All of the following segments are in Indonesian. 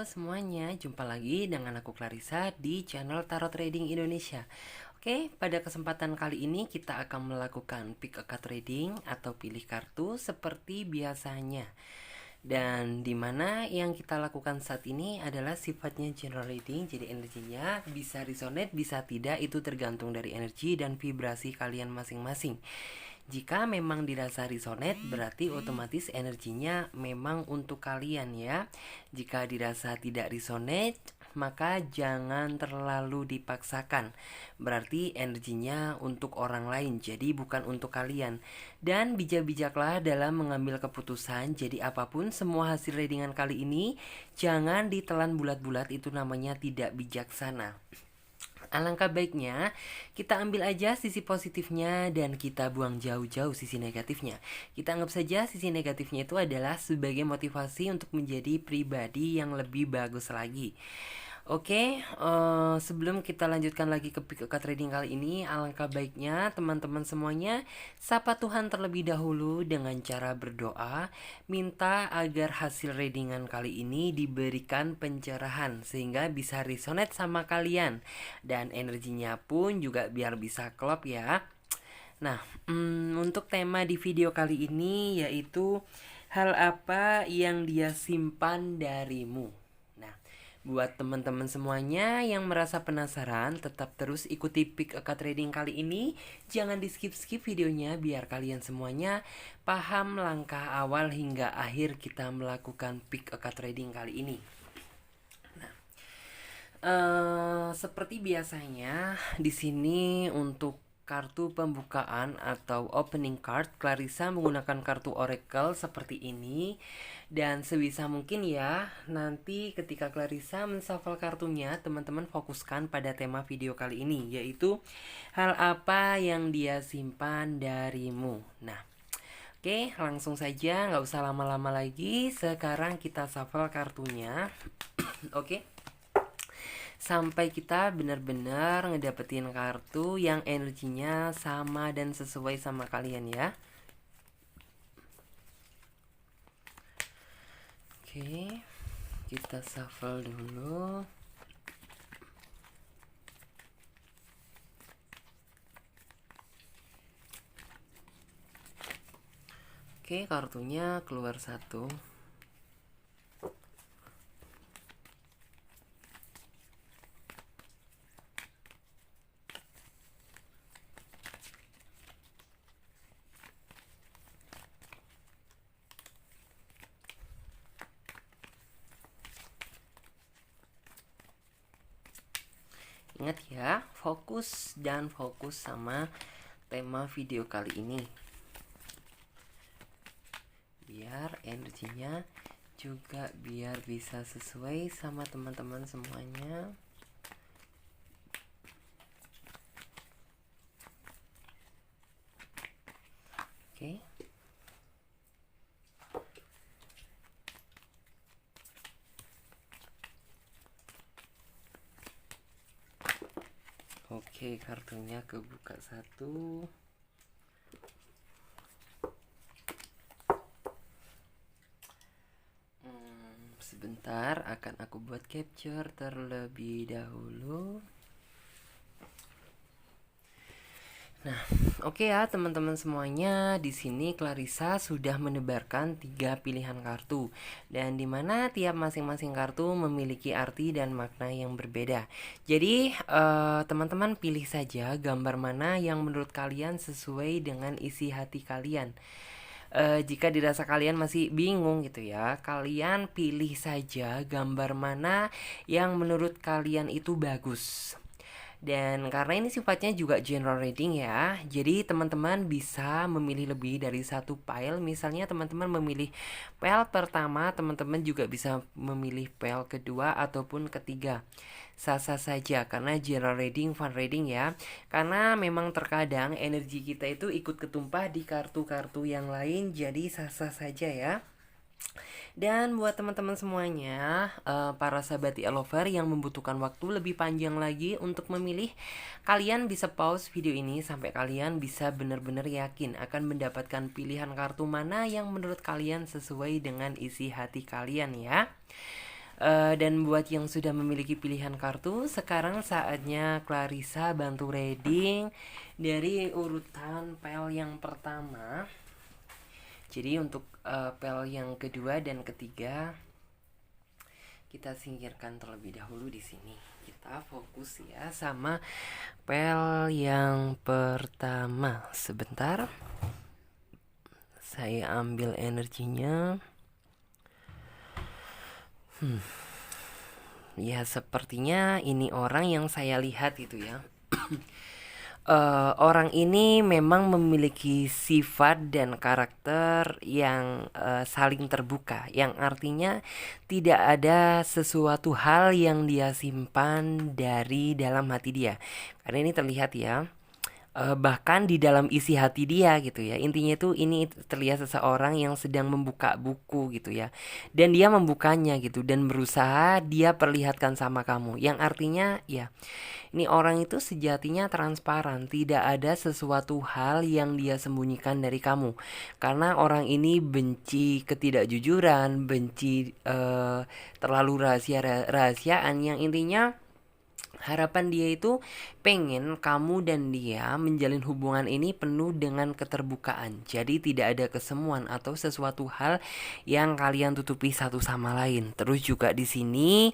Halo semuanya, jumpa lagi dengan aku Clarissa di channel Tarot Trading Indonesia. Oke, pada kesempatan kali ini kita akan melakukan pick a card reading atau pilih kartu seperti biasanya. Dan dimana yang kita lakukan saat ini adalah sifatnya general reading, jadi energinya bisa resonate, bisa tidak, itu tergantung dari energi dan vibrasi kalian masing-masing. Jika memang dirasa resonate, berarti otomatis energinya memang untuk kalian ya. Jika dirasa tidak resonate, maka jangan terlalu dipaksakan. Berarti energinya untuk orang lain, jadi bukan untuk kalian. Dan bijak-bijaklah dalam mengambil keputusan. Jadi apapun semua hasil readingan kali ini jangan ditelan bulat-bulat, itu namanya tidak bijaksana. Alangkah baiknya kita ambil aja sisi positifnya dan kita buang jauh-jauh sisi negatifnya. Kita anggap saja sisi negatifnya itu adalah sebagai motivasi untuk menjadi pribadi yang lebih bagus lagi. Oke, sebelum kita lanjutkan lagi ke pick a card reading kali ini, alangkah baiknya teman-teman semuanya sapa Tuhan terlebih dahulu dengan cara berdoa, minta agar hasil readingan kali ini diberikan pencerahan sehingga bisa resonate sama kalian dan energinya pun juga biar bisa klop ya. Nah, untuk tema di video kali ini yaitu hal apa yang dia simpan darimu. Nah, buat teman-teman semuanya yang merasa penasaran, tetap terus ikuti pick a card reading kali ini. Jangan di skip-skip videonya biar kalian semuanya paham langkah awal hingga akhir kita melakukan pick a card reading kali ini. Seperti biasanya di sini untuk kartu pembukaan atau opening card, Clarissa menggunakan kartu oracle seperti ini. Dan sebisa mungkin ya, nanti ketika Clarissa menshuffle kartunya, teman-teman fokuskan pada tema video kali ini, yaitu hal apa yang dia simpan darimu. Nah, oke, langsung saja, nggak usah lama-lama lagi. Sekarang kita shuffle kartunya. Oke, sampai kita benar-benar ngedapetin kartu yang energinya sama dan sesuai sama kalian ya. Oke, kita shuffle dulu. Oke, kartunya keluar satu. Ingat ya, fokus dan fokus sama tema video kali ini. Biar energinya juga biar bisa sesuai sama teman-teman semuanya. Oke. Oke, kartunya kebuka satu. Sebentar, akan aku buat capture terlebih dahulu. Nah, oke ya teman-teman semuanya, di sini Clarissa sudah menebarkan 3 pilihan kartu dan dimana tiap masing-masing kartu memiliki arti dan makna yang berbeda. Jadi teman-teman pilih saja gambar mana yang menurut kalian sesuai dengan isi hati kalian. Jika dirasa kalian masih bingung gitu ya, kalian pilih saja gambar mana yang menurut kalian itu bagus. Dan karena ini sifatnya juga general reading ya, jadi teman-teman bisa memilih lebih dari satu file. Misalnya teman-teman memilih file pertama, teman-teman juga bisa memilih file kedua ataupun ketiga. Sah-sah saja karena general reading, fun reading ya. Karena memang terkadang energi kita itu ikut ketumpah di kartu-kartu yang lain, jadi sah-sah saja ya. Dan buat teman-teman semuanya, para sahabat lover yang membutuhkan waktu lebih panjang lagi untuk memilih, kalian bisa pause video ini sampai kalian bisa benar-benar yakin akan mendapatkan pilihan kartu mana yang menurut kalian sesuai dengan isi hati kalian ya. Dan buat yang sudah memiliki pilihan kartu, sekarang saatnya Clarissa bantu reading dari urutan pel yang pertama. Jadi untuk pel yang kedua dan ketiga kita singkirkan terlebih dahulu di sini. Kita fokus ya sama pel yang pertama. Sebentar. Saya ambil energinya. Ya sepertinya ini orang yang saya lihat itu ya. Orang ini memang memiliki sifat dan karakter yang saling terbuka, yang artinya tidak ada sesuatu hal yang dia simpan dari dalam hati dia. Karena ini terlihat ya, bahkan di dalam isi hati dia gitu ya. Intinya tuh ini terlihat seseorang yang sedang membuka buku gitu ya. Dan dia membukanya gitu dan berusaha dia perlihatkan sama kamu. Yang artinya ya, ini orang itu sejatinya transparan, tidak ada sesuatu hal yang dia sembunyikan dari kamu. Karena orang ini benci ketidakjujuran, benci terlalu rahasiaan yang intinya harapan dia itu pengen kamu dan dia menjalin hubungan ini penuh dengan keterbukaan. Jadi tidak ada kesemuan atau sesuatu hal yang kalian tutupi satu sama lain. Terus juga di sini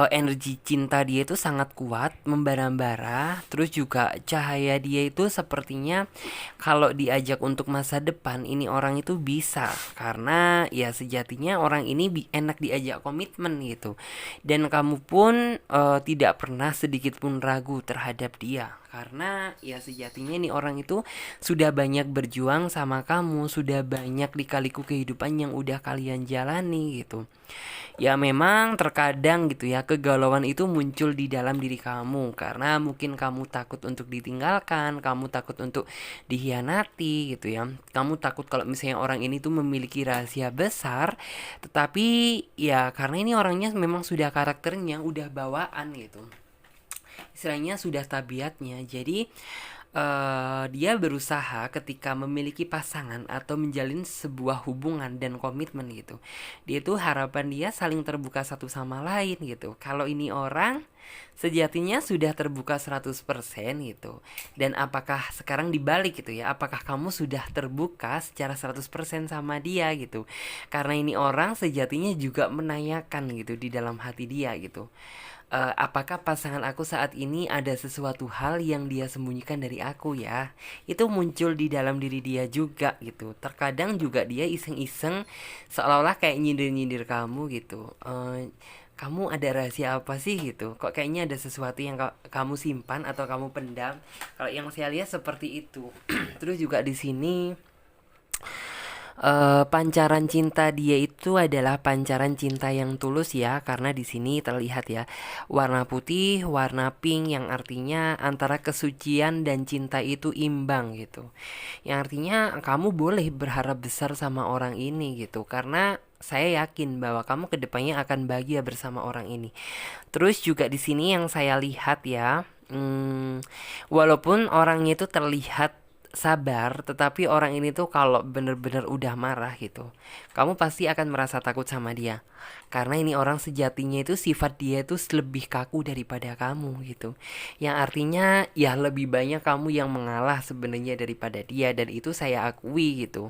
energi cinta dia itu sangat kuat, membara-bara. Terus juga cahaya dia itu sepertinya kalau diajak untuk masa depan ini orang itu bisa, karena ya sejatinya orang ini enak diajak komitmen gitu. Dan kamu pun tidak pernah sedikit pun ragu terhadap dia, karena ya sejatinya ini orang itu sudah banyak berjuang sama kamu, sudah banyak lika-liku kehidupan yang udah kalian jalani gitu. Ya memang terkadang gitu ya, kegalauan itu muncul di dalam diri kamu karena mungkin kamu takut untuk ditinggalkan, kamu takut untuk dihianati gitu ya. Kamu takut kalau misalnya orang ini tuh memiliki rahasia besar, tetapi ya karena ini orangnya memang sudah karakternya, udah bawaan gitu. Istilahnya sudah tabiatnya. Jadi dia berusaha ketika memiliki pasangan atau menjalin sebuah hubungan dan komitmen gitu. Dia tuh harapan dia saling terbuka satu sama lain gitu. Kalau ini orang sejatinya sudah terbuka 100% gitu. Dan apakah sekarang dibalik gitu ya, apakah kamu sudah terbuka secara 100% sama dia gitu. Karena ini orang sejatinya juga menanyakan gitu di dalam hati dia gitu. Apakah pasangan aku saat ini ada sesuatu hal yang dia sembunyikan dari aku ya? Itu muncul di dalam diri dia juga gitu. Terkadang juga dia iseng-iseng seolah-olah kayak nyindir-nyindir kamu gitu. Kamu ada rahasia apa sih gitu? Kok kayaknya ada sesuatu yang kamu simpan atau kamu pendam? Kalau yang saya lihat seperti itu. Terus juga di sini pancaran cinta dia itu adalah pancaran cinta yang tulus ya, karena di sini terlihat ya warna putih, warna pink yang artinya antara kesucian dan cinta itu imbang gitu. Yang artinya kamu boleh berharap besar sama orang ini gitu, karena saya yakin bahwa kamu kedepannya akan bahagia bersama orang ini. Terus juga di sini yang saya lihat ya, walaupun orangnya itu terlihat sabar, tetapi orang ini tuh kalau bener-bener udah marah gitu, kamu pasti akan merasa takut sama dia. Karena ini orang sejatinya itu sifat dia itu lebih kaku daripada kamu gitu. Yang artinya ya lebih banyak kamu yang mengalah sebenarnya daripada dia, dan itu saya akui gitu.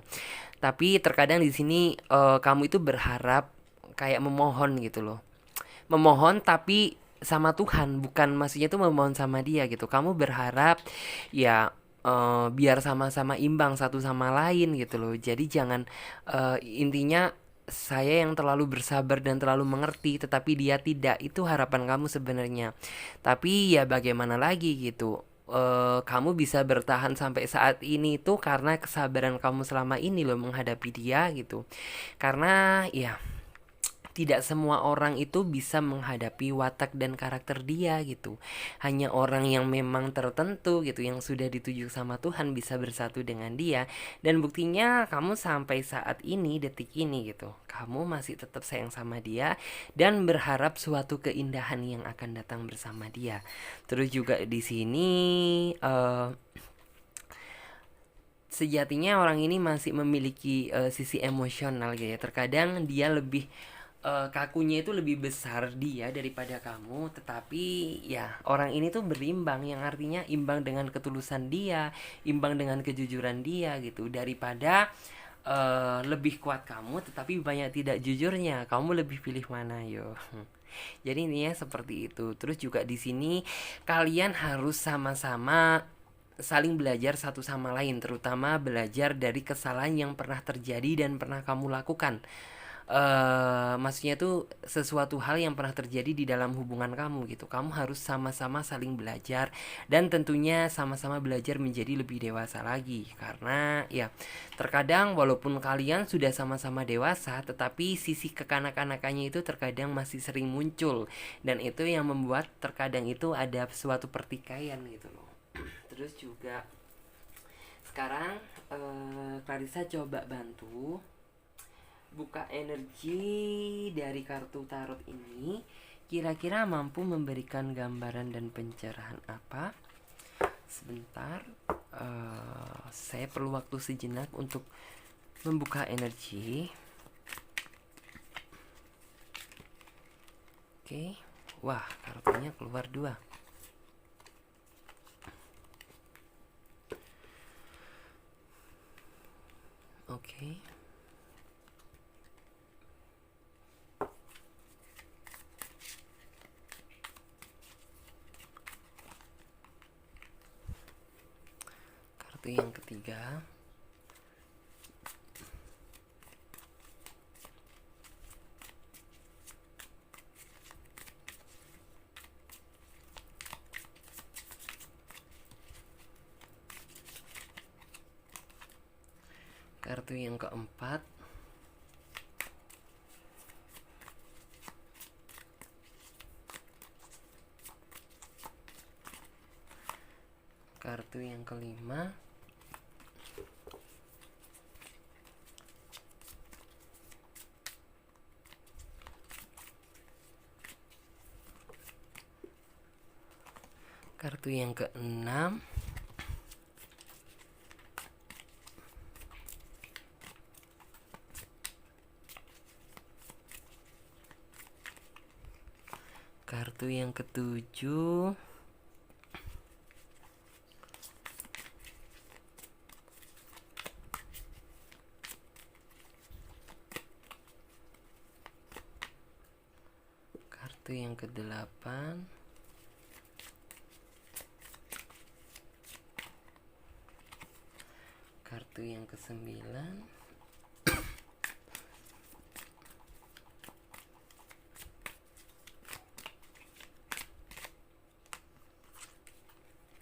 Tapi terkadang di sini kamu itu berharap kayak memohon gitu loh. Memohon tapi sama Tuhan, bukan maksudnya tuh memohon sama dia gitu. Kamu berharap ya biar sama-sama imbang satu sama lain gitu loh. Jadi jangan intinya saya yang terlalu bersabar dan terlalu mengerti tetapi dia tidak, itu harapan kamu sebenarnya. Tapi ya bagaimana lagi gitu, kamu bisa bertahan sampai saat ini tuh karena kesabaran kamu selama ini loh menghadapi dia gitu. Karena ya tidak semua orang itu bisa menghadapi watak dan karakter dia gitu. Hanya orang yang memang tertentu gitu, yang sudah dituju sama Tuhan bisa bersatu dengan dia. Dan buktinya kamu sampai saat ini, detik ini gitu, kamu masih tetap sayang sama dia dan berharap suatu keindahan yang akan datang bersama dia. Terus juga di sini sejatinya orang ini masih memiliki sisi emosional gitu ya. Terkadang dia lebih kakunya itu lebih besar dia daripada kamu, tetapi ya orang ini tuh berimbang, yang artinya imbang dengan ketulusan dia, imbang dengan kejujuran dia gitu, daripada lebih kuat kamu tetapi banyak tidak jujurnya. Kamu lebih pilih mana, yo? Jadi ini ya seperti itu. Terus juga di sini kalian harus sama-sama saling belajar satu sama lain, terutama belajar dari kesalahan yang pernah terjadi dan pernah kamu lakukan. Maksudnya tuh sesuatu hal yang pernah terjadi di dalam hubungan kamu gitu. Kamu harus sama-sama saling belajar dan tentunya sama-sama belajar menjadi lebih dewasa lagi, karena ya terkadang walaupun kalian sudah sama-sama dewasa tetapi sisi kekanak-kanakannya itu terkadang masih sering muncul, dan itu yang membuat terkadang itu ada suatu pertikaian gitu loh. Terus juga sekarang Clarissa coba bantu buka energi dari kartu tarot ini, kira-kira mampu memberikan gambaran dan pencerahan apa? Sebentar, saya perlu waktu sejenak untuk membuka energi. Oke, wah kartunya keluar dua. Oke. Kartu yang ketiga. Kartu yang keempat. Kartu yang kelima. Kartu yang keenam. Kartu yang ketujuh. Kartu yang kedelapan. Kartu yang kesembilan.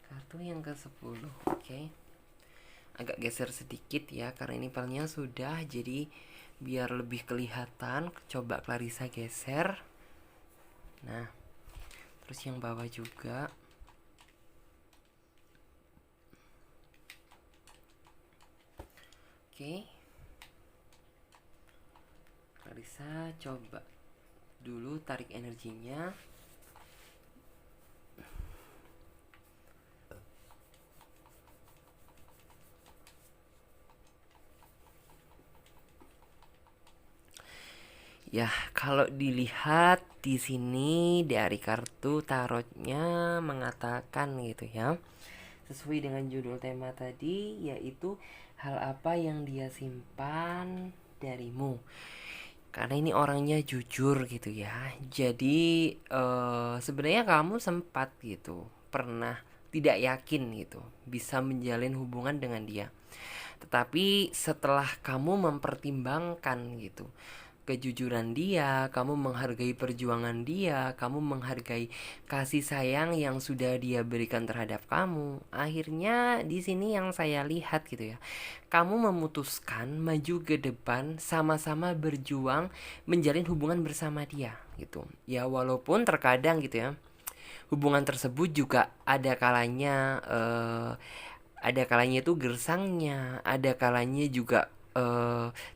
Kartu yang ke-10. Oke. Agak geser sedikit ya karena ini filenya sudah, jadi biar lebih kelihatan coba Clarissa geser. Nah, terus yang bawah juga. Oke. Clarissa coba dulu tarik energinya. Ya, kalau dilihat di sini dari kartu tarotnya mengatakan gitu ya. Sesuai dengan judul tema tadi, yaitu hal apa yang dia simpan darimu. Karena ini orangnya jujur gitu ya. Jadi sebenarnya kamu sempat gitu pernah tidak yakin gitu bisa menjalin hubungan dengan dia. Tetapi setelah kamu mempertimbangkan gitu kejujuran dia, kamu menghargai perjuangan dia, kamu menghargai kasih sayang yang sudah dia berikan terhadap kamu. Akhirnya di sini yang saya lihat gitu ya, kamu memutuskan maju ke depan, sama-sama berjuang menjalin hubungan bersama dia gitu. Ya walaupun terkadang gitu ya, hubungan tersebut juga ada kalanya itu gersangnya, ada kalanya juga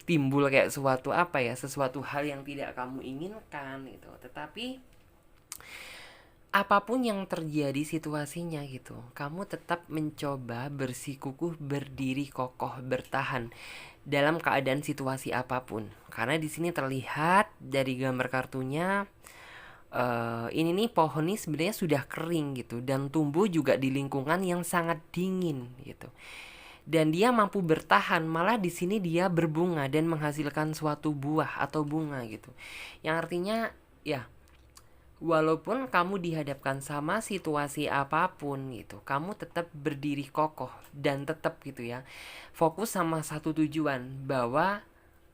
timbul kayak sesuatu hal yang tidak kamu inginkan gitu. Tetapi apapun yang terjadi situasinya gitu, kamu tetap mencoba bersikukuh, berdiri kokoh, bertahan dalam keadaan situasi apapun. Karena di sini terlihat dari gambar kartunya, ini nih pohon nih sebenarnya sudah kering gitu dan tumbuh juga di lingkungan yang sangat dingin gitu. Dan dia mampu bertahan, malah di sini dia berbunga dan menghasilkan suatu buah atau bunga gitu. Yang artinya ya, walaupun kamu dihadapkan sama situasi apapun gitu, kamu tetap berdiri kokoh dan tetap gitu ya, fokus sama satu tujuan bahwa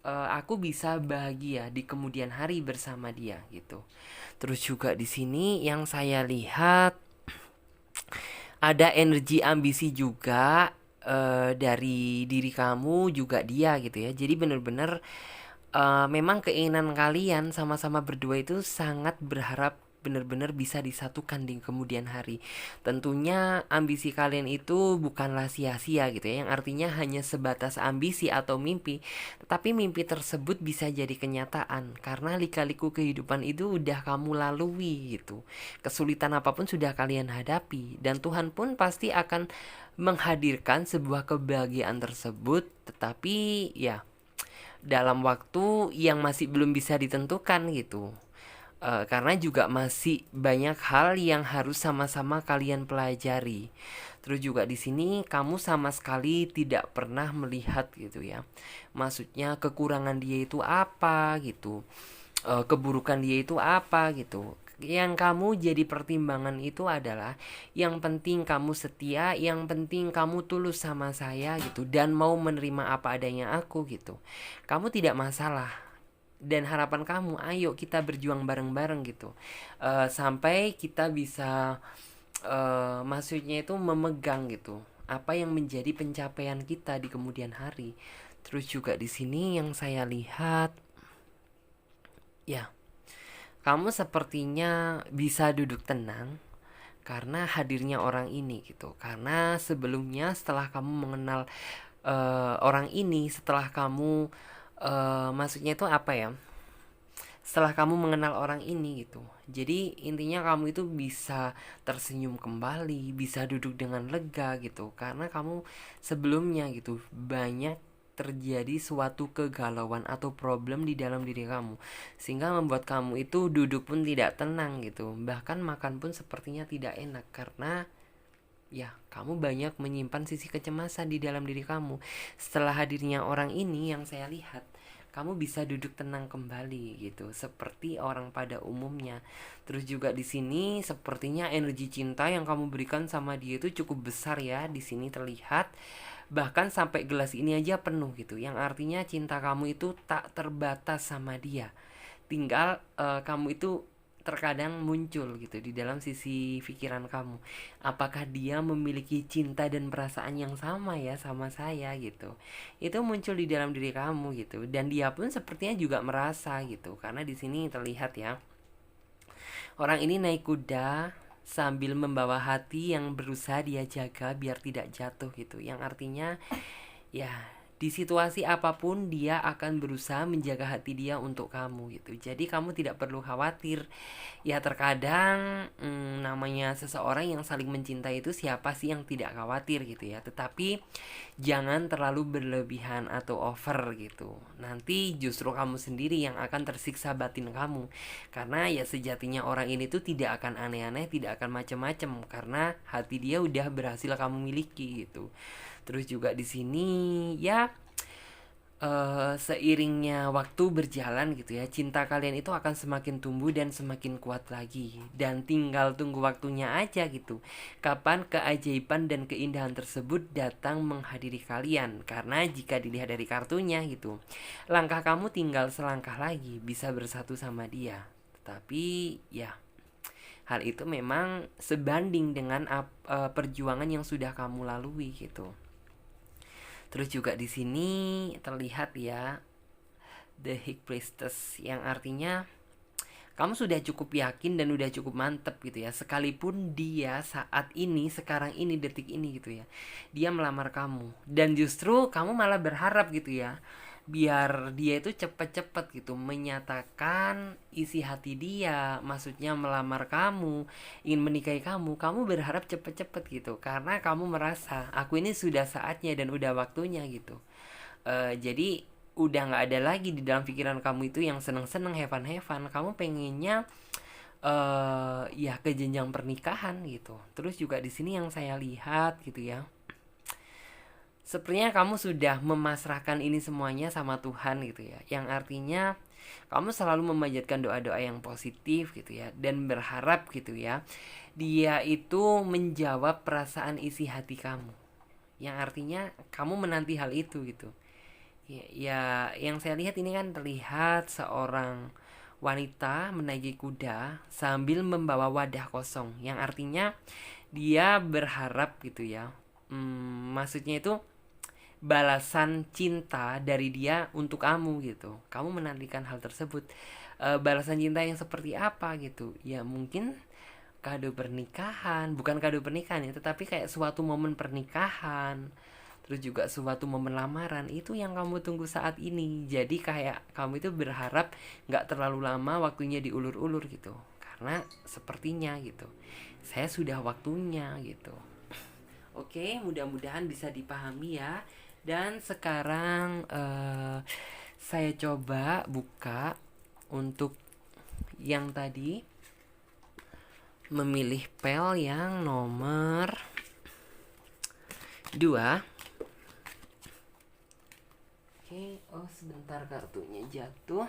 aku bisa bahagia di kemudian hari bersama dia gitu. Terus juga di sini yang saya lihat ada energi ambisi juga dari diri kamu juga dia gitu ya. Jadi bener-bener memang keinginan kalian sama-sama berdua itu sangat berharap benar-benar bisa disatukan di kemudian hari. Tentunya ambisi kalian itu bukanlah sia-sia gitu ya, yang artinya hanya sebatas ambisi atau mimpi, tetapi mimpi tersebut bisa jadi kenyataan karena lika-liku kehidupan itu udah kamu lalui gitu. Kesulitan apapun sudah kalian hadapi dan Tuhan pun pasti akan menghadirkan sebuah kebahagiaan tersebut, tetapi ya dalam waktu yang masih belum bisa ditentukan gitu. Karena juga masih banyak hal yang harus sama-sama kalian pelajari. Terus juga di sini kamu sama sekali tidak pernah melihat gitu ya. Maksudnya kekurangan dia itu apa gitu. Keburukan dia itu apa gitu. Yang kamu jadi pertimbangan itu adalah yang penting kamu setia, yang penting kamu tulus sama saya gitu dan mau menerima apa adanya aku gitu. Kamu tidak masalah dan harapan kamu ayo kita berjuang bareng-bareng gitu. Sampai kita bisa maksudnya itu memegang gitu apa yang menjadi pencapaian kita di kemudian hari. Terus juga di sini yang saya lihat ya, kamu sepertinya bisa duduk tenang karena hadirnya orang ini gitu. Karena sebelumnya setelah kamu mengenal orang ini, setelah kamu maksudnya itu apa ya? Setelah kamu mengenal orang ini gitu. Jadi intinya kamu itu bisa tersenyum kembali, bisa duduk dengan lega gitu. Karena kamu sebelumnya gitu banyak terjadi suatu kegalauan atau problem di dalam diri kamu sehingga membuat kamu itu duduk pun tidak tenang gitu, bahkan makan pun sepertinya tidak enak karena ya kamu banyak menyimpan sisi kecemasan di dalam diri kamu. Setelah hadirnya orang ini yang saya lihat, kamu bisa duduk tenang kembali gitu seperti orang pada umumnya. Terus juga di sini sepertinya energi cinta yang kamu berikan sama dia itu cukup besar ya, di sini terlihat bahkan sampai gelas ini aja penuh gitu, yang artinya cinta kamu itu tak terbatas sama dia. Tinggal kamu itu terkadang muncul gitu di dalam sisi pikiran kamu, apakah dia memiliki cinta dan perasaan yang sama ya sama saya gitu. Itu muncul di dalam diri kamu gitu dan dia pun sepertinya juga merasa gitu karena di sini terlihat ya, orang ini naik kuda sambil membawa hati yang berusaha dia jaga biar tidak jatuh gitu, yang artinya ya di situasi apapun dia akan berusaha menjaga hati dia untuk kamu gitu. Jadi kamu tidak perlu khawatir. Ya terkadang namanya seseorang yang saling mencintai itu siapa sih yang tidak khawatir gitu ya. Tetapi jangan terlalu berlebihan atau over gitu. Nanti justru kamu sendiri yang akan tersiksa batin kamu. Karena ya sejatinya orang ini tuh tidak akan aneh-aneh, tidak akan macem-macem karena hati dia udah berhasil kamu miliki gitu. Terus juga di sini ya seiringnya waktu berjalan gitu ya, cinta kalian itu akan semakin tumbuh dan semakin kuat lagi. Dan tinggal tunggu waktunya aja gitu. Kapan keajaiban dan keindahan tersebut datang menghadiri kalian. Karena jika dilihat dari kartunya gitu, langkah kamu tinggal selangkah lagi bisa bersatu sama dia. Tapi ya hal itu memang sebanding dengan perjuangan yang sudah kamu lalui gitu. Terus juga di sini terlihat ya The High Priestess, yang artinya kamu sudah cukup yakin dan udah cukup mantep gitu ya. Sekalipun dia saat ini, sekarang ini, detik ini gitu ya, dia melamar kamu dan justru kamu malah berharap gitu ya, biar dia itu cepet-cepet gitu menyatakan isi hati dia, maksudnya melamar kamu, ingin menikahi kamu. Kamu berharap cepet-cepet gitu karena kamu merasa aku ini sudah saatnya dan udah waktunya gitu. Jadi udah nggak ada lagi di dalam pikiran kamu itu yang seneng-seneng, hevan-hevan. Kamu pengennya ya ke jenjang pernikahan gitu. Terus juga di sini yang saya lihat gitu ya, sepertinya kamu sudah memasrahkan ini semuanya sama Tuhan gitu ya. Yang artinya kamu selalu memanjatkan doa-doa yang positif gitu ya, dan berharap gitu ya, dia itu menjawab perasaan isi hati kamu. Yang artinya kamu menanti hal itu gitu. Ya, yang saya lihat ini kan terlihat seorang wanita menaiki kuda sambil membawa wadah kosong. Yang artinya dia berharap gitu ya. Maksudnya itu balasan cinta dari dia untuk kamu gitu. Kamu menantikan hal tersebut. Balasan cinta yang seperti apa gitu? Ya mungkin kado pernikahan, bukan kado pernikahan ya, tetapi kayak suatu momen pernikahan. Terus juga suatu momen lamaran itu yang kamu tunggu saat ini. Jadi kayak kamu itu berharap nggak terlalu lama waktunya diulur-ulur gitu. Karena sepertinya gitu, saya sudah waktunya gitu. Oke, mudah-mudahan bisa dipahami ya. Dan sekarang saya coba buka untuk yang tadi, memilih pel yang nomor 2. Oke, oh sebentar kartunya jatuh.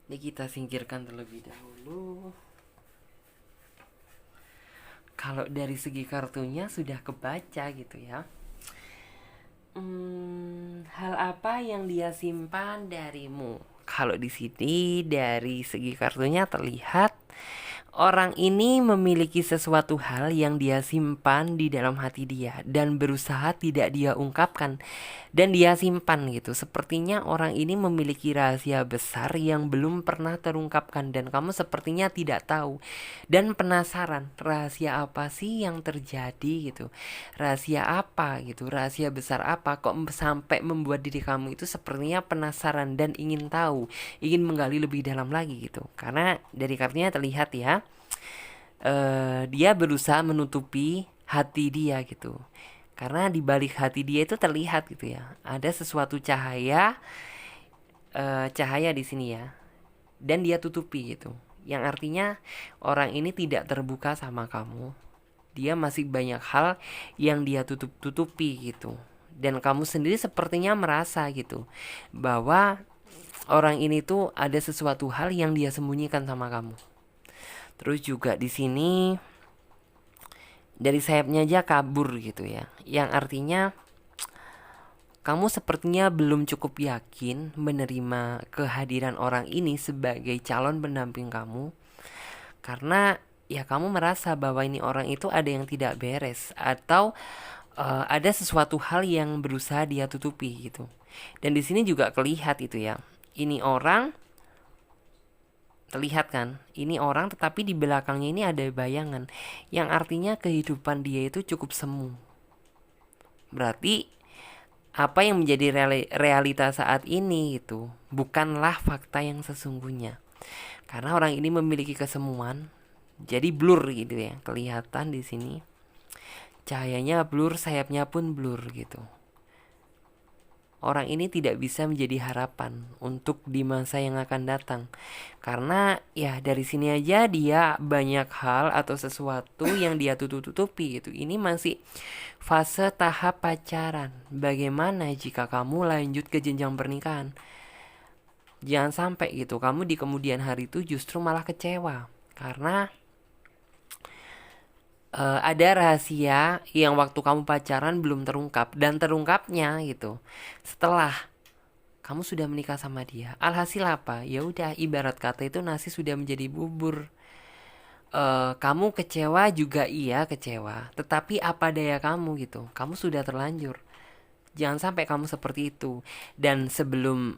Ini kita singkirkan terlebih dahulu. Kalau dari segi kartunya sudah kebaca gitu ya. Hal apa yang dia simpan darimu? Kalau di sini dari segi kartunya terlihat orang ini memiliki sesuatu hal yang dia simpan di dalam hati dia dan berusaha tidak dia ungkapkan dan dia simpan gitu. Sepertinya orang ini memiliki rahasia besar yang belum pernah terungkapkan dan kamu sepertinya tidak tahu dan penasaran rahasia apa sih yang terjadi gitu. Rahasia apa gitu, rahasia besar apa kok sampai membuat diri kamu itu sepertinya penasaran dan ingin tahu, ingin menggali lebih dalam lagi gitu. Karena dari kartunya terlihat ya, dia berusaha menutupi hati dia gitu. Karena di balik hati dia itu terlihat gitu ya, ada sesuatu cahaya, cahaya di sini ya, dan dia tutupi gitu. Yang artinya orang ini tidak terbuka sama kamu. Dia masih banyak hal yang dia tutupi gitu. Dan kamu sendiri sepertinya merasa gitu bahwa orang ini tuh ada sesuatu hal yang dia sembunyikan sama kamu. Terus juga di sini dari sayapnya aja kabur gitu ya. Yang artinya kamu sepertinya belum cukup yakin menerima kehadiran orang ini sebagai calon pendamping kamu. Karena ya kamu merasa bahwa ini orang itu ada yang tidak beres atau ada sesuatu hal yang berusaha dia tutupi gitu. Dan di sini juga kelihatan itu ya. Ini orang terlihat kan, ini orang tetapi di belakangnya ini ada bayangan yang artinya kehidupan dia itu cukup semu. Berarti apa yang menjadi realita saat ini itu bukanlah fakta yang sesungguhnya. Karena orang ini memiliki kesemuan, jadi blur gitu ya, kelihatan di sini. Cahayanya blur, sayapnya pun blur gitu. Orang ini tidak bisa menjadi harapan untuk di masa yang akan datang. Karena ya dari sini aja dia banyak hal atau sesuatu yang dia tutupi gitu. Ini masih fase tahap pacaran. Bagaimana jika kamu lanjut ke jenjang pernikahan? Jangan sampai gitu kamu di kemudian hari itu justru malah kecewa. Karena ada rahasia yang waktu kamu pacaran belum terungkap dan terungkapnya gitu setelah kamu sudah menikah sama dia. Alhasil apa? Ya udah, ibarat kata itu nasi sudah menjadi bubur. Kamu kecewa juga, iya kecewa, tetapi apa daya kamu gitu, kamu sudah terlanjur. Jangan sampai kamu seperti itu. Dan sebelum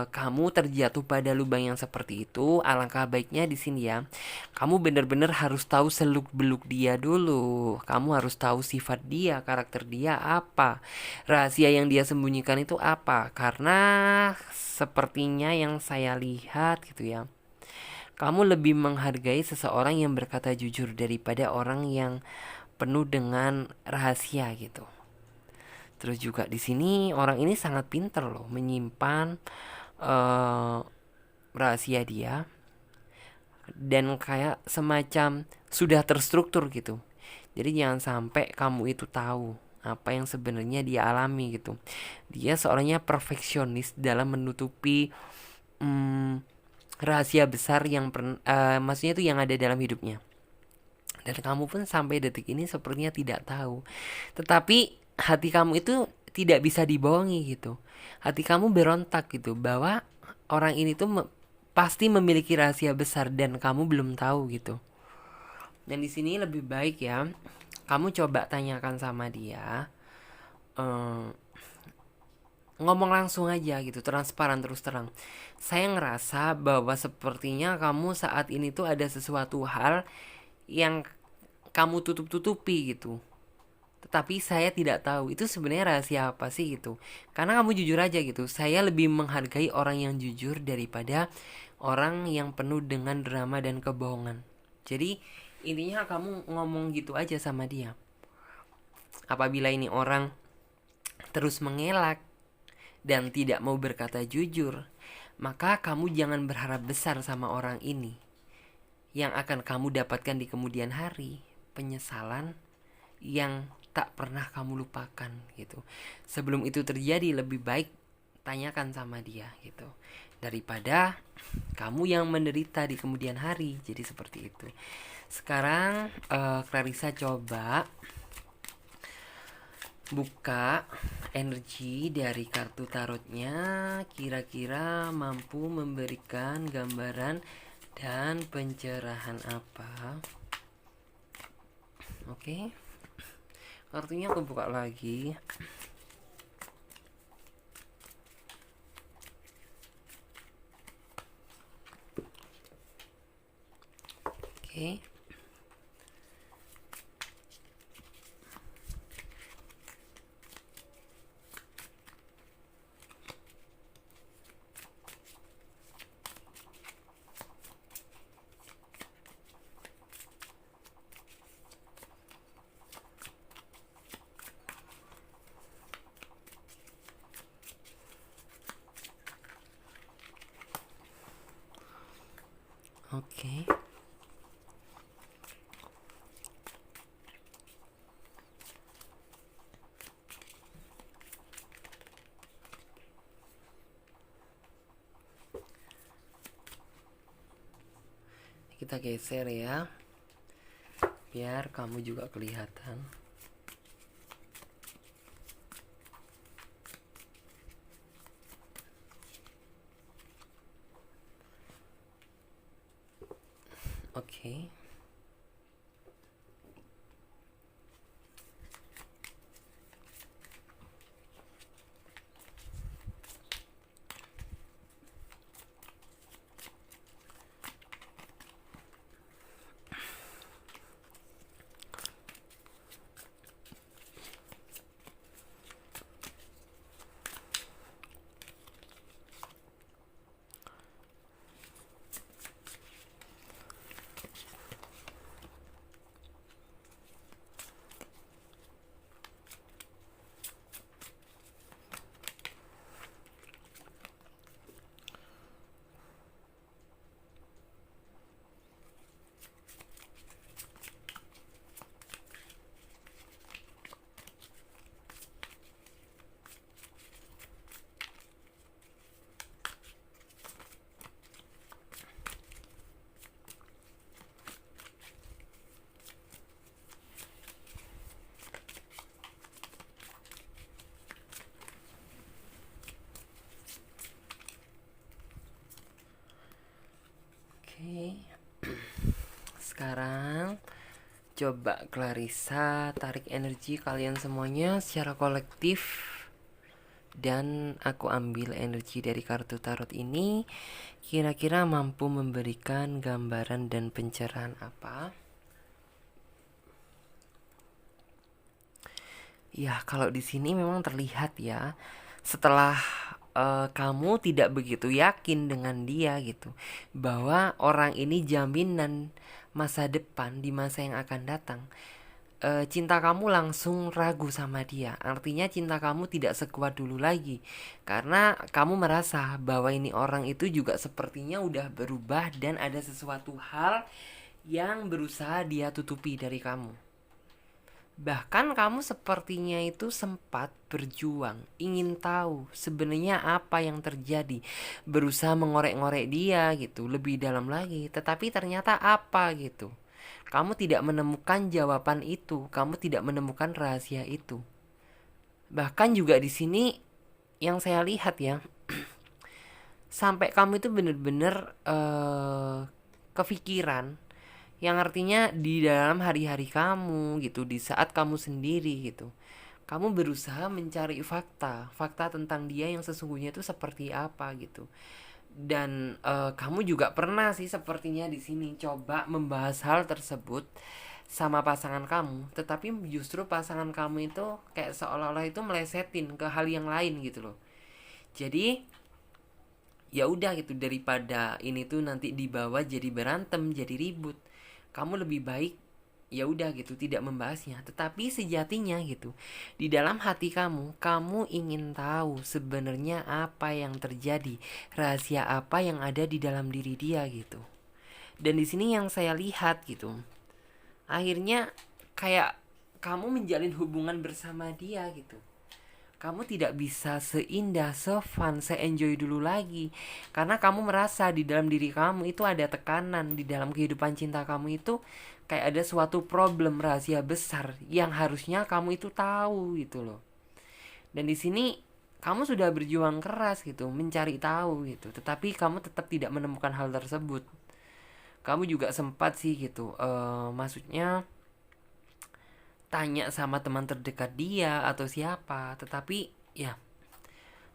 kamu terjatuh pada lubang yang seperti itu, alangkah baiknya di sini ya, kamu benar-benar harus tahu seluk-beluk dia dulu. Kamu harus tahu sifat dia, karakter dia apa, rahasia yang dia sembunyikan itu apa. Karena sepertinya yang saya lihat gitu ya, kamu lebih menghargai seseorang yang berkata jujur daripada orang yang penuh dengan rahasia gitu. Terus juga di sini orang ini sangat pinter loh menyimpan eh, rahasia dia, dan kayak semacam sudah terstruktur gitu. Jadi jangan sampai kamu itu tahu apa yang sebenarnya dia alami gitu. Dia seorangnya perfeksionis dalam menutupi mm, rahasia besar yang maksudnya itu yang ada dalam hidupnya. Dan kamu pun sampai detik ini sepertinya tidak tahu. Tetapi hati kamu itu tidak bisa dibohongi gitu. Hati kamu berontak gitu bahwa orang ini tuh pasti memiliki rahasia besar dan kamu belum tahu gitu. Dan di sini lebih baik ya, kamu coba tanyakan sama dia, eh, ngomong langsung aja gitu, transparan terus terang. Saya ngerasa bahwa sepertinya kamu saat ini tuh ada sesuatu hal yang kamu tutup-tutupi gitu. Tetapi saya tidak tahu itu sebenarnya rahasia apa sih gitu. Karena kamu jujur aja gitu. Saya lebih menghargai orang yang jujur daripada orang yang penuh dengan drama dan kebohongan. Jadi intinya kamu ngomong gitu aja sama dia. Apabila ini orang terus mengelak dan tidak mau berkata jujur, maka kamu jangan berharap besar sama orang ini. Yang akan kamu dapatkan di kemudian hari, penyesalan yang tak pernah kamu lupakan gitu. Sebelum itu terjadi, lebih baik tanyakan sama dia gitu, daripada kamu yang menderita di kemudian hari. Jadi seperti itu. Sekarang Clarissa coba buka energi dari kartu tarotnya, kira-kira mampu memberikan gambaran dan pencerahan apa. Oke. Kartunya aku buka lagi. Oke. Oke. Kita geser ya, biar kamu juga kelihatan. Oke. Oke. Sekarang coba Clarissa tarik energi kalian semuanya secara kolektif, dan aku ambil energi dari kartu tarot ini. Kira-kira mampu memberikan gambaran dan pencerahan apa? Ya, kalau di sini memang terlihat ya, setelah kamu tidak begitu yakin dengan dia gitu, bahwa orang ini jaminan masa depan di masa yang akan datang. cinta kamu langsung ragu sama dia. Artinya cinta kamu tidak sekuat dulu lagi. Karena kamu merasa bahwa ini orang itu juga sepertinya udah berubah dan ada sesuatu hal yang berusaha dia tutupi dari kamu. Bahkan kamu sepertinya itu sempat berjuang, ingin tahu sebenarnya apa yang terjadi, berusaha mengorek-ngorek dia gitu, lebih dalam lagi. Tetapi ternyata apa gitu. Kamu tidak menemukan jawaban itu, kamu tidak menemukan rahasia itu. Bahkan juga di sini yang saya lihat ya, sampai kamu itu bener-bener kepikiran, yang artinya di dalam hari-hari kamu gitu, di saat kamu sendiri gitu, kamu berusaha mencari fakta tentang dia yang sesungguhnya itu seperti apa gitu. Dan kamu juga pernah sih sepertinya di sini coba membahas hal tersebut sama pasangan kamu, tetapi justru pasangan kamu itu kayak seolah-olah itu melesetin ke hal yang lain gitu loh. Jadi ya udah gitu, daripada ini tuh nanti dibawa jadi berantem, jadi ribut, kamu lebih baik ya udah gitu tidak membahasnya. Tetapi sejatinya gitu, di dalam hati kamu ingin tahu sebenarnya apa yang terjadi, rahasia apa yang ada di dalam diri dia gitu. Dan di sini yang saya lihat gitu, akhirnya kayak kamu menjalin hubungan bersama dia gitu, kamu tidak bisa seindah, se-fun, se-enjoy dulu lagi. Karena kamu merasa di dalam diri kamu itu ada tekanan, di dalam kehidupan cinta kamu itu kayak ada suatu problem rahasia besar yang harusnya kamu itu tahu gitu loh. Dan di sini kamu sudah berjuang keras gitu, mencari tahu gitu, tetapi kamu tetap tidak menemukan hal tersebut. Kamu juga sempat sih gitu, maksudnya tanya sama teman terdekat dia atau siapa, tetapi ya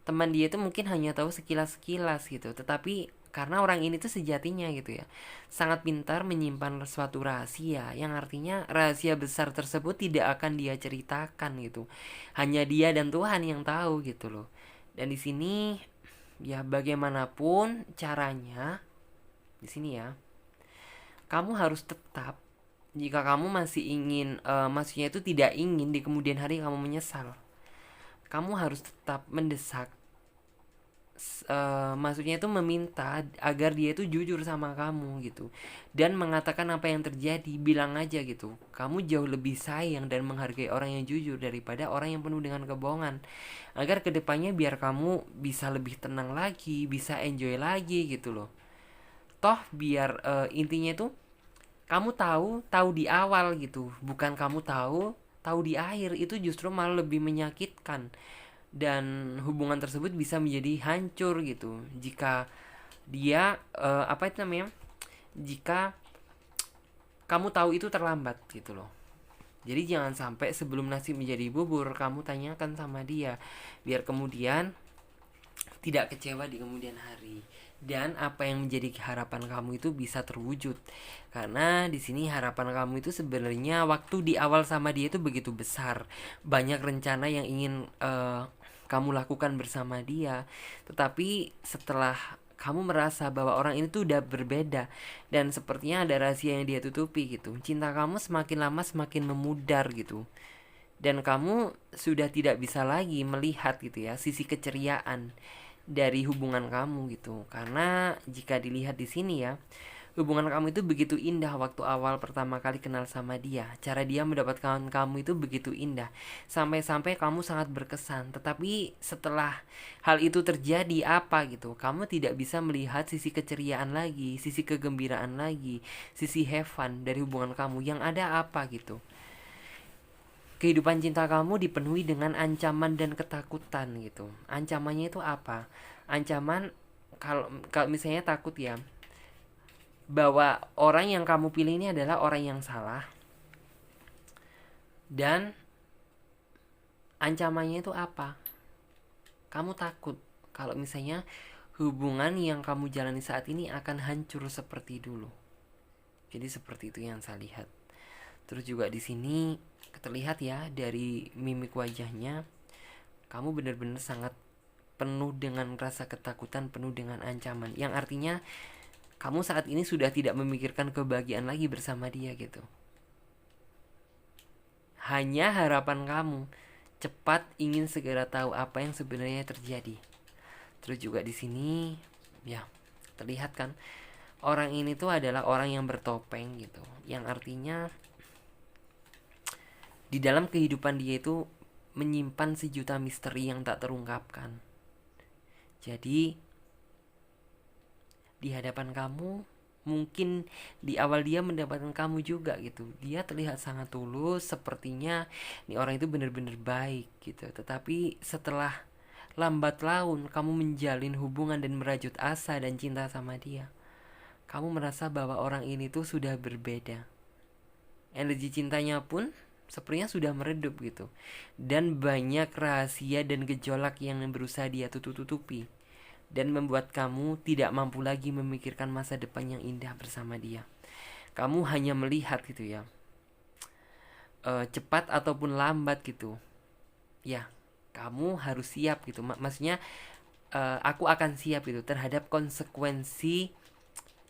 teman dia itu mungkin hanya tahu sekilas-sekilas gitu. Tetapi karena orang ini tuh sejatinya gitu ya, sangat pintar menyimpan suatu rahasia, yang artinya rahasia besar tersebut tidak akan dia ceritakan gitu, hanya dia dan Tuhan yang tahu gitu loh. Dan di sini ya bagaimanapun caranya, di sini ya kamu harus tetap, jika kamu masih ingin, maksudnya itu tidak ingin di kemudian hari kamu menyesal, kamu harus tetap mendesak, maksudnya itu meminta agar dia itu jujur sama kamu gitu, dan mengatakan apa yang terjadi. Bilang aja gitu, kamu jauh lebih sayang dan menghargai orang yang jujur daripada orang yang penuh dengan kebohongan, agar kedepannya biar kamu bisa lebih tenang lagi, bisa enjoy lagi gitu loh. Toh biar intinya itu kamu tahu di awal gitu, bukan kamu tahu di akhir. Itu justru malah lebih menyakitkan, dan hubungan tersebut bisa menjadi hancur gitu jika dia apa itu namanya, jika kamu tahu itu terlambat gitu loh. Jadi jangan sampai sebelum nasi menjadi bubur kamu tanyakan sama dia, biar kemudian tidak kecewa di kemudian hari, dan apa yang menjadi harapan kamu itu bisa terwujud. Karena di sini harapan kamu itu sebenarnya waktu di awal sama dia itu begitu besar, banyak rencana yang ingin kamu lakukan bersama dia. Tetapi setelah kamu merasa bahwa orang ini tuh udah berbeda dan sepertinya ada rahasia yang dia tutupi gitu, cinta kamu semakin lama semakin memudar gitu, dan kamu sudah tidak bisa lagi melihat gitu ya sisi keceriaan dari hubungan kamu gitu. Karena jika dilihat di sini ya, hubungan kamu itu begitu indah waktu awal pertama kali kenal sama dia. Cara dia mendapatkan kamu itu begitu indah, sampai-sampai kamu sangat berkesan. Tetapi setelah hal itu terjadi apa gitu, kamu tidak bisa melihat sisi keceriaan lagi, sisi kegembiraan lagi, sisi have fun dari hubungan kamu. Yang ada apa gitu, kehidupan cinta kamu dipenuhi dengan ancaman dan ketakutan gitu. Ancamannya itu apa? Ancaman kalau misalnya takut ya, bahwa orang yang kamu pilih ini adalah orang yang salah. Dan ancamannya itu apa? Kamu takut kalau misalnya hubungan yang kamu jalani saat ini akan hancur seperti dulu. Jadi seperti itu yang saya lihat. Terus juga di sini terlihat ya dari mimik wajahnya, kamu benar-benar sangat penuh dengan rasa ketakutan, penuh dengan ancaman, yang artinya kamu saat ini sudah tidak memikirkan kebahagiaan lagi bersama dia gitu. Hanya harapan kamu cepat ingin segera tahu apa yang sebenarnya terjadi. Terus juga di sini ya terlihat kan, orang ini tuh adalah orang yang bertopeng gitu. Yang artinya di dalam kehidupan dia itu menyimpan sejuta misteri yang tak terungkapkan. Jadi di hadapan kamu, mungkin di awal dia mendapatkan kamu juga gitu. Dia terlihat sangat tulus, sepertinya nih orang itu benar-benar baik gitu. Tetapi setelah lambat laun kamu menjalin hubungan dan merajut asa dan cinta sama dia, kamu merasa bahwa orang ini tuh sudah berbeda. Energi cintanya pun sepertinya sudah meredup gitu. Dan banyak rahasia dan gejolak yang berusaha dia tutup-tutupi, dan membuat kamu tidak mampu lagi memikirkan masa depan yang indah bersama dia. Kamu hanya melihat gitu ya, cepat ataupun lambat gitu. Ya, kamu harus siap gitu. Maksudnya aku akan siap gitu terhadap konsekuensi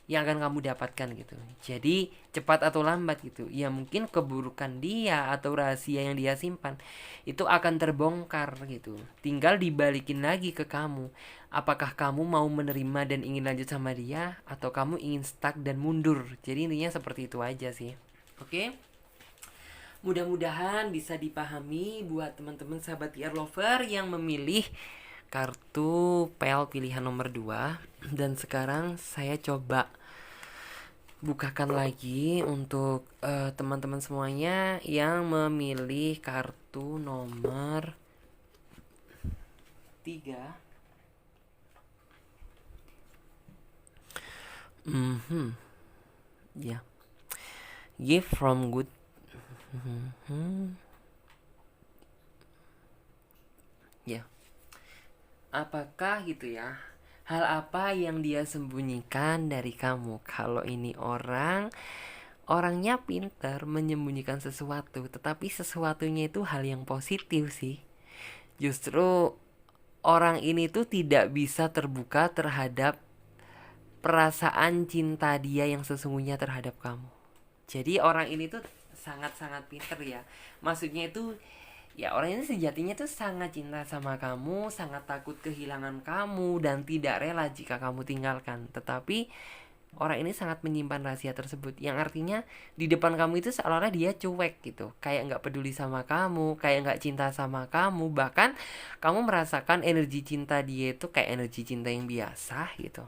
yang akan kamu dapatkan gitu. Jadi cepat atau lambat gitu, ya mungkin keburukan dia atau rahasia yang dia simpan itu akan terbongkar gitu. Tinggal dibalikin lagi ke kamu. Apakah kamu mau menerima dan ingin lanjut sama dia, atau kamu ingin stuck dan mundur. Jadi intinya seperti itu aja sih. Oke? Mudah-mudahan bisa dipahami buat teman-teman sahabat TR Lover yang memilih kartu PL pilihan nomor 2. Dan sekarang saya coba bukakan lagi untuk teman-teman semuanya yang memilih kartu nomor 3. Ya. Give from good. Ya. Apakah gitu ya, hal apa yang dia sembunyikan dari kamu? Kalau ini orangnya pintar menyembunyikan sesuatu, tetapi sesuatunya itu hal yang positif sih. Justru orang ini tuh tidak bisa terbuka terhadap perasaan cinta dia yang sesungguhnya terhadap kamu. Jadi orang ini tuh sangat-sangat pintar ya. Maksudnya itu ya, orang ini sejatinya tuh sangat cinta sama kamu, sangat takut kehilangan kamu, dan tidak rela jika kamu tinggalkan. Tetapi orang ini sangat menyimpan rahasia tersebut, yang artinya di depan kamu itu seolah-olah dia cuek gitu, kayak nggak peduli sama kamu, kayak nggak cinta sama kamu. Bahkan kamu merasakan energi cinta dia itu kayak energi cinta yang biasa gitu.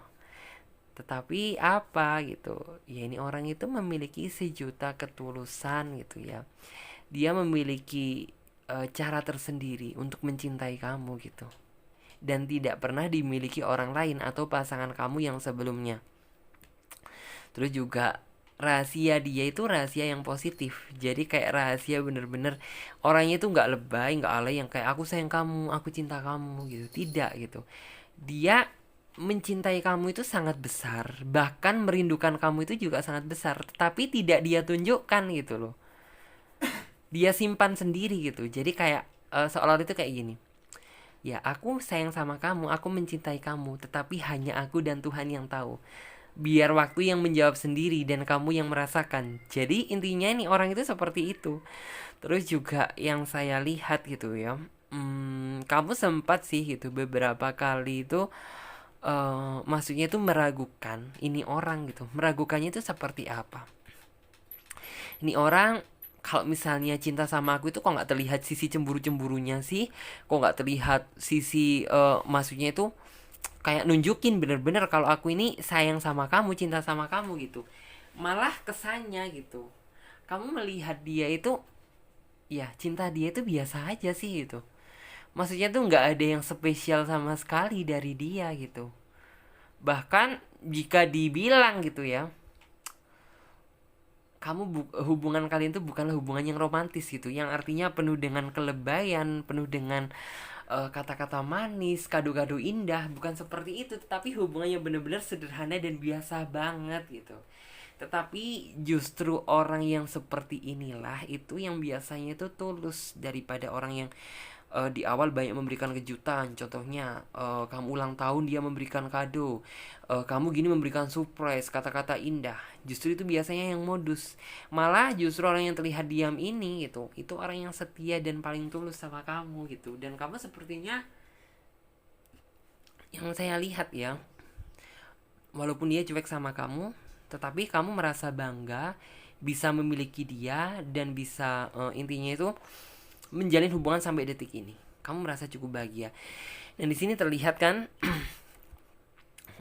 Tetapi apa gitu, ya ini orang itu memiliki sejuta ketulusan gitu ya. Dia memiliki cara tersendiri untuk mencintai kamu gitu, dan tidak pernah dimiliki orang lain atau pasangan kamu yang sebelumnya. Terus juga rahasia dia itu rahasia yang positif. Jadi kayak rahasia bener-bener orangnya itu nggak lebay, nggak alay yang kayak aku sayang kamu, aku cinta kamu gitu. Tidak gitu. Dia mencintai kamu itu sangat besar, bahkan merindukan kamu itu juga sangat besar, tapi tidak dia tunjukkan gitu loh. Dia simpan sendiri gitu. Jadi kayak seolah-olah itu kayak gini. Ya, aku sayang sama kamu, aku mencintai kamu, tetapi hanya aku dan Tuhan yang tahu. Biar waktu yang menjawab sendiri dan kamu yang merasakan. Jadi intinya nih orang itu seperti itu. Terus juga yang saya lihat gitu ya, kamu sempat sih gitu beberapa kali itu maksudnya itu meragukan ini orang gitu. Meragukannya itu seperti apa? Ini orang kalau misalnya cinta sama aku itu kok nggak terlihat sisi cemburu-cemburunya sih, kok nggak terlihat sisi maksudnya itu kayak nunjukin bener-bener kalau aku ini sayang sama kamu, cinta sama kamu gitu. Malah kesannya gitu, kamu melihat dia itu ya cinta dia itu biasa aja sih gitu. Maksudnya tuh nggak ada yang spesial sama sekali dari dia gitu. Bahkan jika dibilang gitu ya, hubungan kalian itu bukanlah hubungan yang romantis gitu, yang artinya penuh dengan kelebayan, penuh dengan kata-kata manis, kado-kado indah, bukan seperti itu. Tetapi hubungannya benar-benar sederhana dan biasa banget gitu. Tetapi justru orang yang seperti inilah itu yang biasanya itu tulus daripada orang yang di awal banyak memberikan kejutan. Contohnya kamu ulang tahun dia memberikan kado, kamu gini memberikan surprise, kata-kata indah. Justru itu biasanya yang modus. Malah justru orang yang terlihat diam ini gitu, itu orang yang setia dan paling tulus sama kamu gitu. Dan kamu sepertinya, yang saya lihat ya, walaupun dia cuek sama kamu, tetapi kamu merasa bangga bisa memiliki dia dan bisa intinya itu menjalin hubungan sampai detik ini. Kamu merasa cukup bahagia. Dan di sini terlihat kan,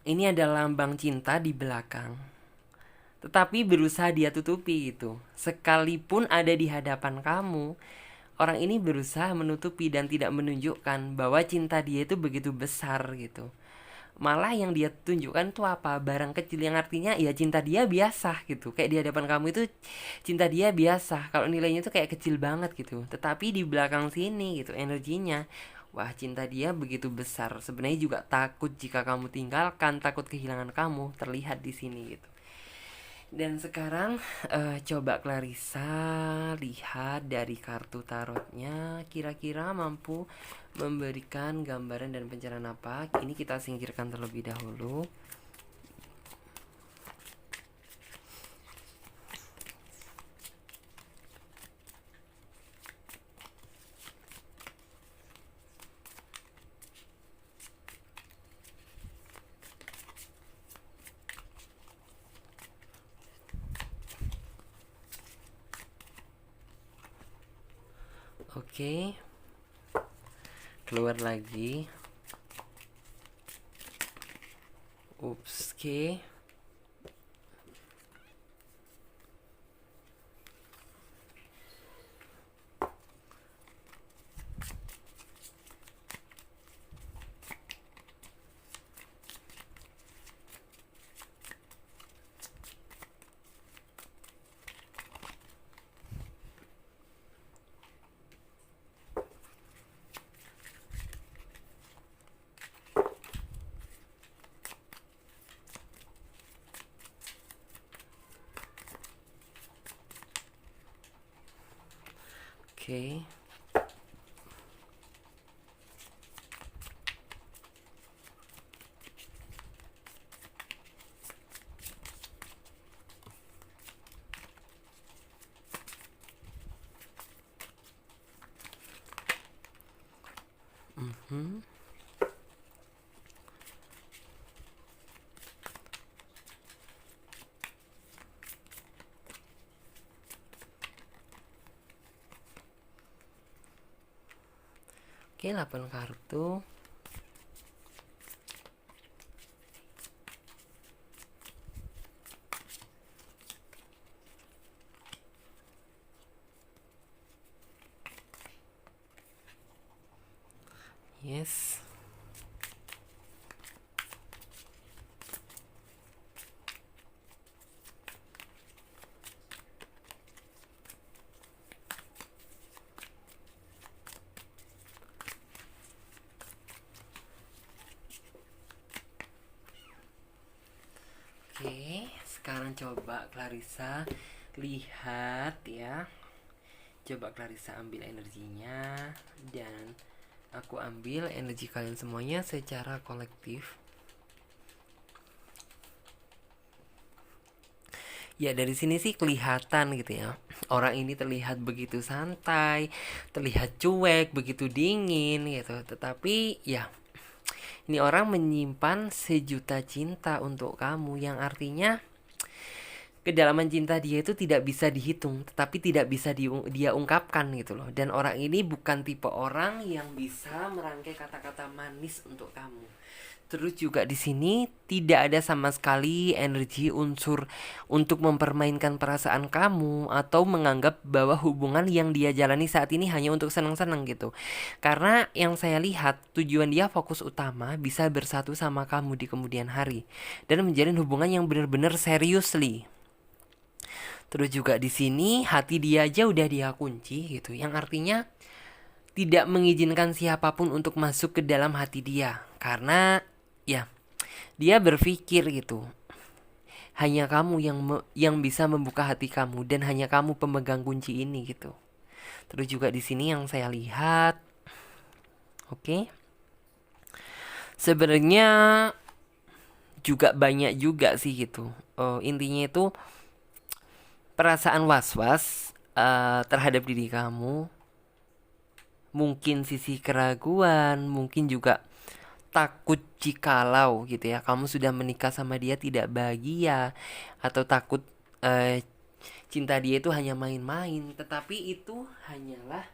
ini adalah lambang cinta di belakang. Tetapi berusaha dia tutupi itu. Sekalipun ada di hadapan kamu, orang ini berusaha menutupi dan tidak menunjukkan bahwa cinta dia itu begitu besar gitu. Malah yang dia tunjukkan tuh apa? Barang kecil, yang artinya ya cinta dia biasa gitu. Kayak di hadapan kamu itu cinta dia biasa. Kalau nilainya tuh kayak kecil banget gitu. Tetapi di belakang sini gitu energinya, wah cinta dia begitu besar. Sebenarnya juga takut jika kamu tinggalkan, takut kehilangan kamu, terlihat di sini gitu. Dan sekarang coba Clarissa lihat dari kartu tarotnya, kira-kira mampu memberikan gambaran dan pencerahan apa. Ini kita singkirkan terlebih dahulu. Oke, keluar lagi. Ups, oke. Oke. Oke, 8 kartu. Yes. Oke, sekarang coba Clarissa lihat ya. Coba Clarissa ambil energinya dan aku ambil energi kalian semuanya secara kolektif. Ya dari sini sih kelihatan gitu ya. Orang ini terlihat begitu santai, terlihat cuek, begitu dingin gitu. Tetapi ya, ini orang menyimpan sejuta cinta untuk kamu, yang artinya kedalaman cinta dia itu tidak bisa dihitung, tetapi tidak bisa dia ungkapkan gitu loh. Dan orang ini bukan tipe orang yang bisa merangkai kata-kata manis untuk kamu. Terus juga di sini tidak ada sama sekali energi unsur untuk mempermainkan perasaan kamu atau menganggap bahwa hubungan yang dia jalani saat ini hanya untuk senang-senang gitu. Karena yang saya lihat tujuan dia fokus utama bisa bersatu sama kamu di kemudian hari dan menjalin hubungan yang benar-benar seriously. Terus juga di sini hati dia aja udah dia kunci gitu, yang artinya tidak mengizinkan siapapun untuk masuk ke dalam hati dia. Karena ya dia berpikir gitu, hanya kamu yang bisa membuka hati kamu dan hanya kamu pemegang kunci ini gitu. Terus juga di sini yang saya lihat Oke. Sebenarnya juga banyak juga sih gitu. Intinya itu perasaan was-was terhadap diri kamu, mungkin sisi keraguan, mungkin juga takut jikalau gitu ya kamu sudah menikah sama dia tidak bahagia, atau takut eh, cinta dia itu hanya main-main. Tetapi itu hanyalah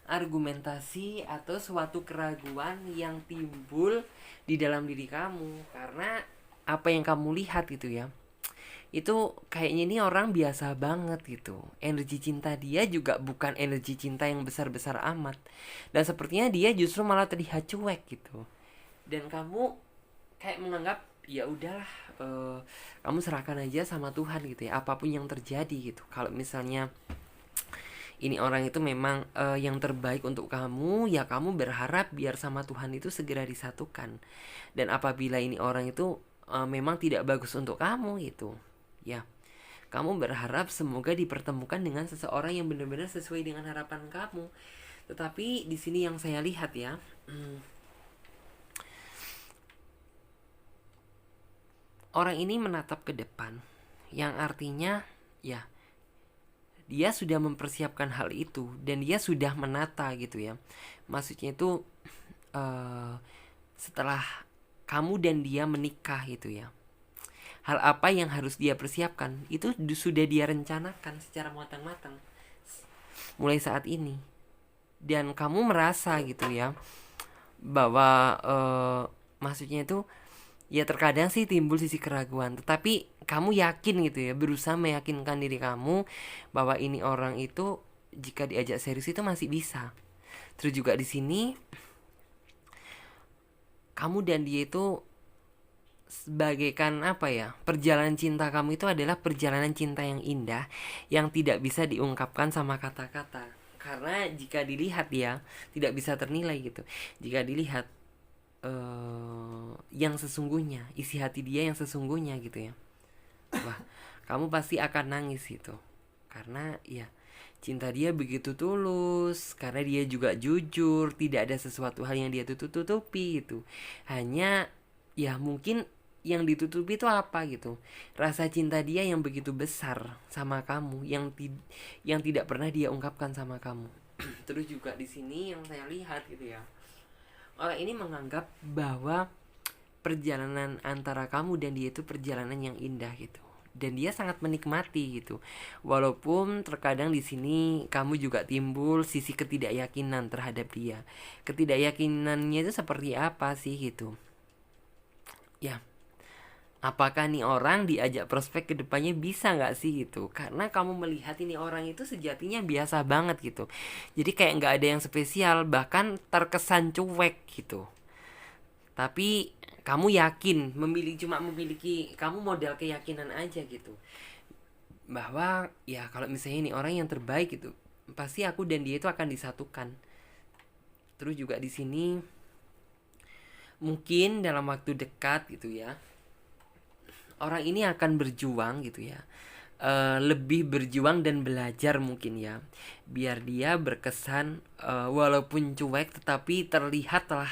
argumentasi atau suatu keraguan yang timbul di dalam diri kamu karena apa yang kamu lihat gitu ya. Itu kayaknya ini orang biasa banget gitu. Energi cinta dia juga bukan energi cinta yang besar-besar amat. Dan sepertinya dia justru malah terlihat cuek gitu. Dan kamu kayak menganggap ya udahlah, kamu serahkan aja sama Tuhan gitu ya, apapun yang terjadi gitu. Kalau misalnya ini orang itu memang yang terbaik untuk kamu, ya kamu berharap biar sama Tuhan itu segera disatukan. Dan apabila ini orang itu memang tidak bagus untuk kamu gitu, ya kamu berharap semoga dipertemukan dengan seseorang yang benar-benar sesuai dengan harapan kamu. Tetapi di sini yang saya lihat ya, orang ini menatap ke depan, yang artinya ya dia sudah mempersiapkan hal itu dan dia sudah menata gitu ya. Maksudnya itu eh, setelah kamu dan dia menikah gitu ya, hal apa yang harus dia persiapkan itu sudah dia rencanakan secara matang-matang mulai saat ini. Dan kamu merasa gitu ya bahwa maksudnya itu ya terkadang sih timbul sisi keraguan, tetapi kamu yakin gitu ya, berusaha meyakinkan diri kamu bahwa ini orang itu jika diajak serius itu masih bisa. Terus juga di sini kamu dan dia itu sebagaikan apa ya, perjalanan cinta kamu itu adalah perjalanan cinta yang indah yang tidak bisa diungkapkan sama kata-kata. Karena jika dilihat ya tidak bisa ternilai gitu. Jika dilihat yang sesungguhnya, isi hati dia yang sesungguhnya gitu ya, wah kamu pasti akan nangis gitu. Karena ya cinta dia begitu tulus, karena dia juga jujur, tidak ada sesuatu hal yang dia tutupi gitu. Hanya ya mungkin yang ditutupi itu apa gitu, rasa cinta dia yang begitu besar sama kamu, yang tidak pernah dia ungkapkan sama kamu. Terus juga di sini yang saya lihat gitu ya, orang ini menganggap bahwa perjalanan antara kamu dan dia itu perjalanan yang indah gitu, dan dia sangat menikmati gitu. Walaupun terkadang di sini kamu juga timbul sisi ketidakyakinan terhadap dia. Ketidakyakinannya itu seperti apa sih gitu ya, apakah nih orang diajak prospek kedepannya bisa nggak sih gitu. Karena kamu melihat ini orang itu sejatinya biasa banget gitu, jadi kayak nggak ada yang spesial, bahkan terkesan cuek gitu. Tapi kamu yakin, cuma memiliki kamu modal keyakinan aja gitu, bahwa ya kalau misalnya ini orang yang terbaik gitu, pasti aku dan dia itu akan disatukan. Terus juga di sini mungkin dalam waktu dekat gitu ya, orang ini akan berjuang gitu ya, lebih berjuang dan belajar mungkin ya, biar dia berkesan walaupun cuek tetapi terlihat lah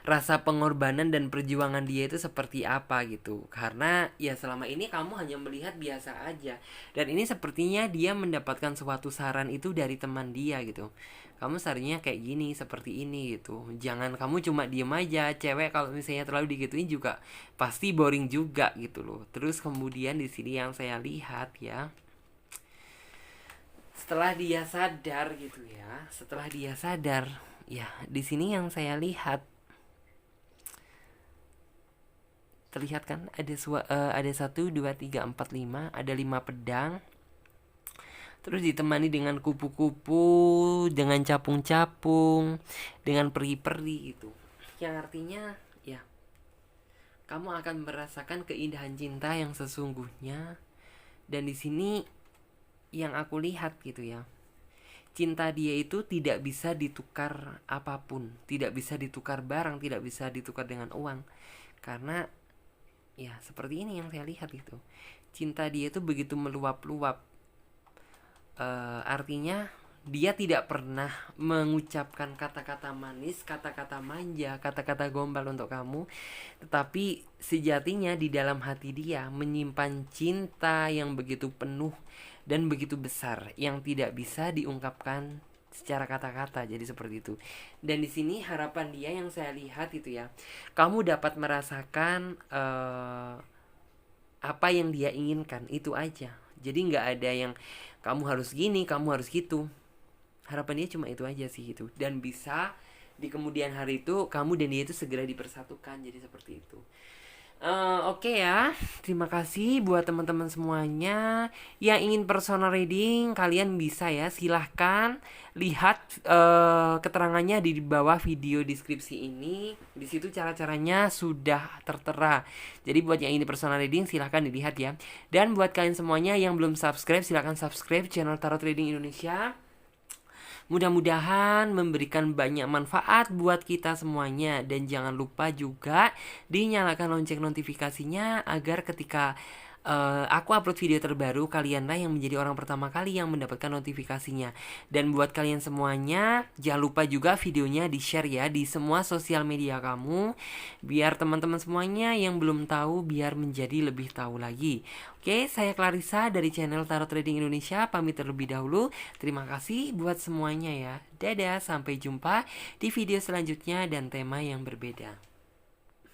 rasa pengorbanan dan perjuangan dia itu seperti apa gitu. Karena ya selama ini kamu hanya melihat biasa aja, dan ini sepertinya dia mendapatkan suatu saran itu dari teman dia gitu. Kamu seharusnya kayak gini, seperti ini gitu, jangan kamu cuma diem aja. Cewek kalau misalnya terlalu digituin juga pasti boring juga gitu loh. Terus kemudian di sini yang saya lihat ya, setelah dia sadar gitu ya, setelah dia sadar ya, di sini yang saya lihat, terlihat kan ada 1 2 3 4 5, ada 5 pedang. Terus ditemani dengan kupu-kupu, dengan capung-capung, dengan peri-peri gitu. Yang artinya ya kamu akan merasakan keindahan cinta yang sesungguhnya. Dan di sini yang aku lihat gitu ya, cinta dia itu tidak bisa ditukar apapun, tidak bisa ditukar barang, tidak bisa ditukar dengan uang. Karena ya seperti ini yang saya lihat gitu, cinta dia itu begitu meluap-luap. Artinya Dia tidak pernah mengucapkan kata-kata manis, kata-kata manja, kata-kata gombal untuk kamu. Tetapi sejatinya di dalam hati dia menyimpan cinta yang begitu penuh dan begitu besar yang tidak bisa diungkapkan secara kata-kata. Jadi seperti itu. Dan di sini harapan dia yang saya lihat itu ya, kamu dapat merasakan apa yang dia inginkan, itu aja. Jadi nggak ada yang kamu harus gini, kamu harus gitu. Harapan dia cuma itu aja sih gitu. Dan bisa di kemudian hari itu kamu dan dia itu segera dipersatukan. Jadi seperti itu. Oke ya, terima kasih buat teman-teman semuanya yang ingin personal reading. Kalian bisa ya, silahkan lihat keterangannya di bawah video deskripsi ini. Di situ cara-caranya sudah tertera. Jadi buat yang ingin personal reading silahkan dilihat ya. Dan buat kalian semuanya yang belum subscribe, silahkan subscribe channel Tarot Trading Indonesia. Mudah-mudahan memberikan banyak manfaat buat kita semuanya. Dan jangan lupa juga dinyalakan lonceng notifikasinya agar ketika aku upload video terbaru, kalianlah yang menjadi orang pertama kali yang mendapatkan notifikasinya. Dan buat kalian semuanya, jangan lupa juga videonya di-share ya di semua sosial media kamu, biar teman-teman semuanya yang belum tahu biar menjadi lebih tahu lagi. Oke, saya Clarissa dari channel Tarot Trading Indonesia pamit terlebih dahulu. Terima kasih buat semuanya ya. Dadah, sampai jumpa di video selanjutnya dan tema yang berbeda.